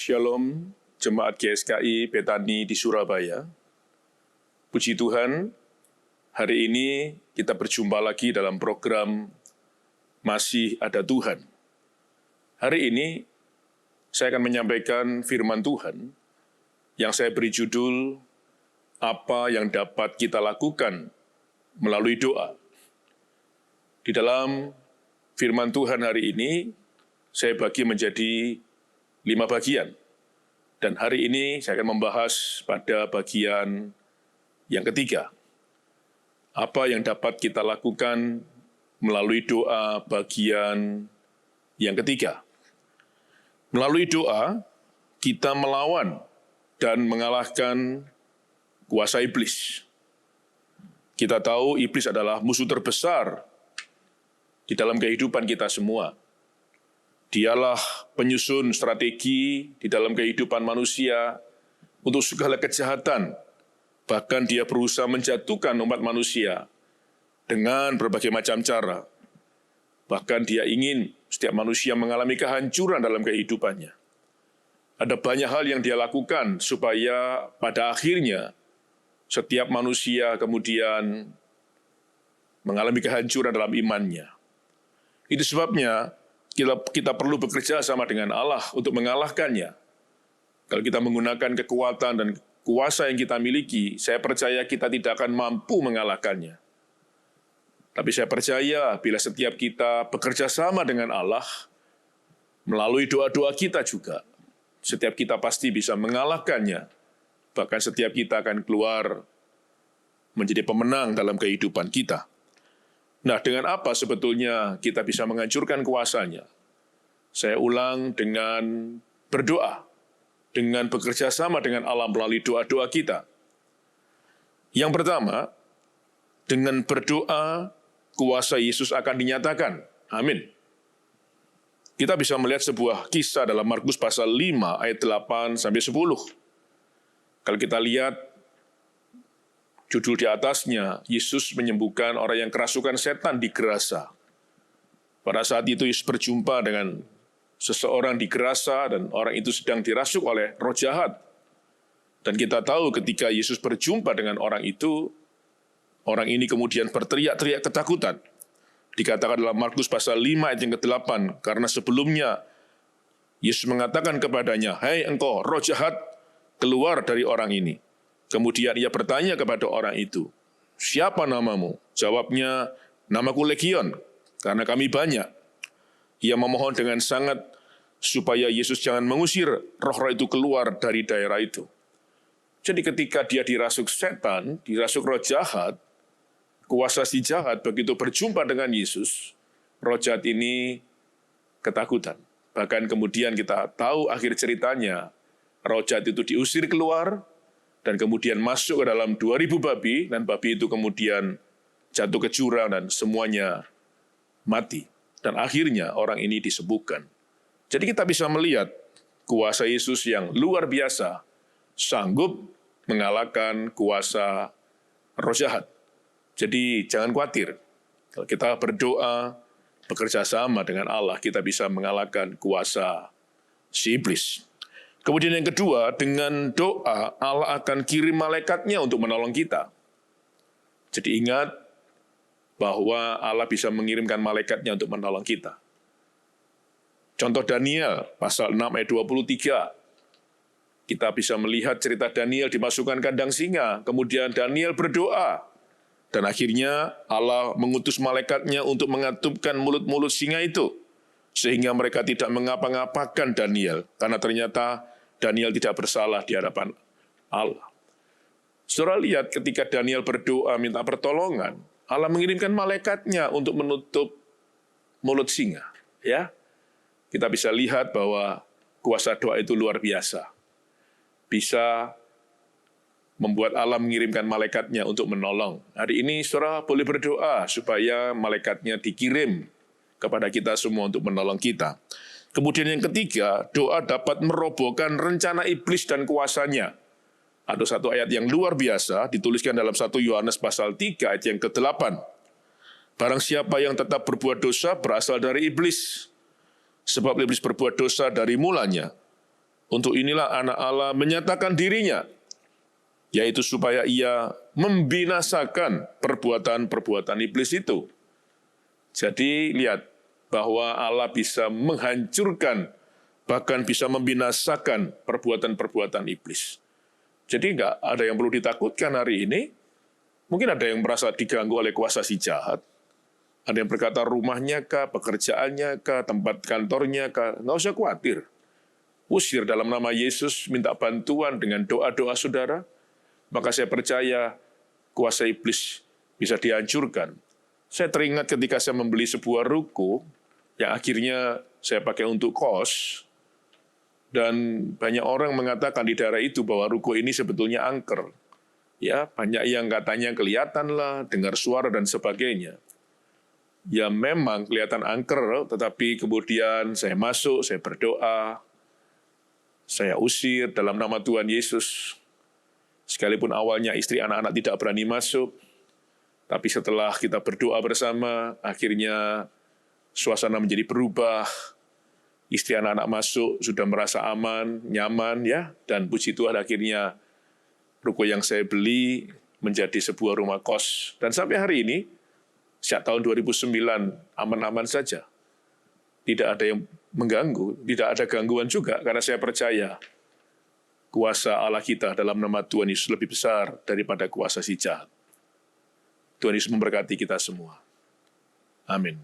Shalom, Jemaat GSKI Betani di Surabaya. Puji Tuhan, hari ini kita berjumpa lagi dalam program Masih Ada Tuhan. Hari ini saya akan menyampaikan firman Tuhan yang saya beri judul Apa yang dapat kita lakukan melalui doa. Di dalam firman Tuhan hari ini, saya bagi menjadi 5 bagian. Dan hari ini saya akan membahas pada bagian yang ketiga. Apa yang dapat kita lakukan melalui doa bagian yang ketiga. Melalui doa, kita melawan dan mengalahkan kuasa iblis. Kita tahu iblis adalah musuh terbesar di dalam kehidupan kita semua. Dialah penyusun strategi di dalam kehidupan manusia untuk segala kejahatan. Bahkan dia berusaha menjatuhkan umat manusia dengan berbagai macam cara. Bahkan dia ingin setiap manusia mengalami kehancuran dalam kehidupannya. Ada banyak hal yang dia lakukan supaya pada akhirnya setiap manusia kemudian mengalami kehancuran dalam imannya. Itu sebabnya kita perlu bekerja sama dengan Allah untuk mengalahkannya. Kalau kita menggunakan kekuatan dan kuasa yang kita miliki, saya percaya kita tidak akan mampu mengalahkannya. Tapi saya percaya bila setiap kita bekerja sama dengan Allah, melalui doa-doa kita juga, setiap kita pasti bisa mengalahkannya. Bahkan setiap kita akan keluar menjadi pemenang dalam kehidupan kita. Nah, dengan apa sebetulnya kita bisa menghancurkan kuasanya? Saya ulang, dengan berdoa, dengan bekerja sama dengan Allah melalui doa-doa kita. Yang pertama, dengan berdoa, kuasa Yesus akan dinyatakan. Amin. Kita bisa melihat sebuah kisah dalam Markus pasal 5 ayat 8-10. Kalau kita lihat judul di atasnya, Yesus menyembuhkan orang yang kerasukan setan di Gerasa. Pada saat itu Yesus berjumpa dengan seseorang di Gerasa dan orang itu sedang dirasuk oleh roh jahat. Dan kita tahu ketika Yesus berjumpa dengan orang itu, orang ini kemudian berteriak-teriak ketakutan. Dikatakan dalam Markus pasal 5 ayat yang ke-8, karena sebelumnya Yesus mengatakan kepadanya, "Hai engkau roh jahat, keluar dari orang ini." Kemudian ia bertanya kepada orang itu, "Siapa namamu?" Jawabnya, "Namaku Legion, karena kami banyak." Ia memohon dengan sangat supaya Yesus jangan mengusir roh-roh itu keluar dari daerah itu. Jadi ketika dia dirasuk setan, dirasuk roh jahat, kuasa si jahat begitu berjumpa dengan Yesus, roh jahat ini ketakutan. Bahkan kemudian kita tahu akhir ceritanya, roh jahat itu diusir keluar, dan kemudian masuk ke dalam 2.000 babi, dan babi itu kemudian jatuh ke jurang dan semuanya mati. Dan akhirnya orang ini disembuhkan. Jadi kita bisa melihat kuasa Yesus yang luar biasa, sanggup mengalahkan kuasa roh jahat. Jadi jangan khawatir, kalau kita berdoa, bekerja sama dengan Allah, kita bisa mengalahkan kuasa si iblis. Kemudian yang kedua, dengan doa, Allah akan kirim malaikatnya untuk menolong kita. Jadi ingat bahwa Allah bisa mengirimkan malaikatnya untuk menolong kita. Contoh Daniel, pasal 6 ayat 23. Kita bisa melihat cerita Daniel dimasukkan kandang singa, kemudian Daniel berdoa, dan akhirnya Allah mengutus malaikatnya untuk mengatupkan mulut-mulut singa itu, sehingga mereka tidak mengapa-ngapakan Daniel, karena ternyata Daniel tidak bersalah di hadapan Allah. Saudara lihat ketika Daniel berdoa minta pertolongan, Allah mengirimkan malaikatnya untuk menutup mulut singa. Ya, kita bisa lihat bahwa kuasa doa itu luar biasa. Bisa membuat Allah mengirimkan malaikatnya untuk menolong. Hari ini saudara boleh berdoa supaya malaikatnya dikirim kepada kita semua untuk menolong kita. Kemudian yang ketiga, doa dapat merobohkan rencana iblis dan kuasanya. Ada satu ayat yang luar biasa, dituliskan dalam 1 Yohanes pasal 3 ayat yang ke-8. Barang siapa yang tetap berbuat dosa berasal dari iblis. Sebab iblis berbuat dosa dari mulanya. Untuk inilah anak Allah menyatakan dirinya, yaitu supaya ia membinasakan perbuatan-perbuatan iblis itu. Jadi lihat bahwa Allah bisa menghancurkan, bahkan bisa membinasakan perbuatan-perbuatan iblis. Jadi nggak ada yang perlu ditakutkan hari ini. Mungkin ada yang merasa diganggu oleh kuasa si jahat. Ada yang berkata rumahnya kah, pekerjaannya kah, tempat kantornya kah. Nggak usah khawatir. Usir dalam nama Yesus, minta bantuan dengan doa-doa saudara. Maka saya percaya kuasa iblis bisa dihancurkan. Saya teringat ketika saya membeli sebuah ruko, yang akhirnya saya pakai untuk kos, dan banyak orang mengatakan di daerah itu bahwa ruko ini sebetulnya angker. Ya, banyak yang katanya kelihatan lah, dengar suara dan sebagainya. Ya memang kelihatan angker, tetapi kemudian saya masuk, saya berdoa, saya usir dalam nama Tuhan Yesus. Sekalipun awalnya istri anak-anak tidak berani masuk, tapi setelah kita berdoa bersama, akhirnya suasana menjadi berubah. Istri anak-anak masuk, sudah merasa aman, nyaman, ya, dan puji Tuhan akhirnya ruko yang saya beli menjadi sebuah rumah kos. Dan sampai hari ini, sejak tahun 2009, aman-aman saja. Tidak ada yang mengganggu, tidak ada gangguan juga, karena saya percaya kuasa Allah kita dalam nama Tuhan Yesus lebih besar daripada kuasa si jahat. Tuhan Yesus memberkati kita semua. Amin.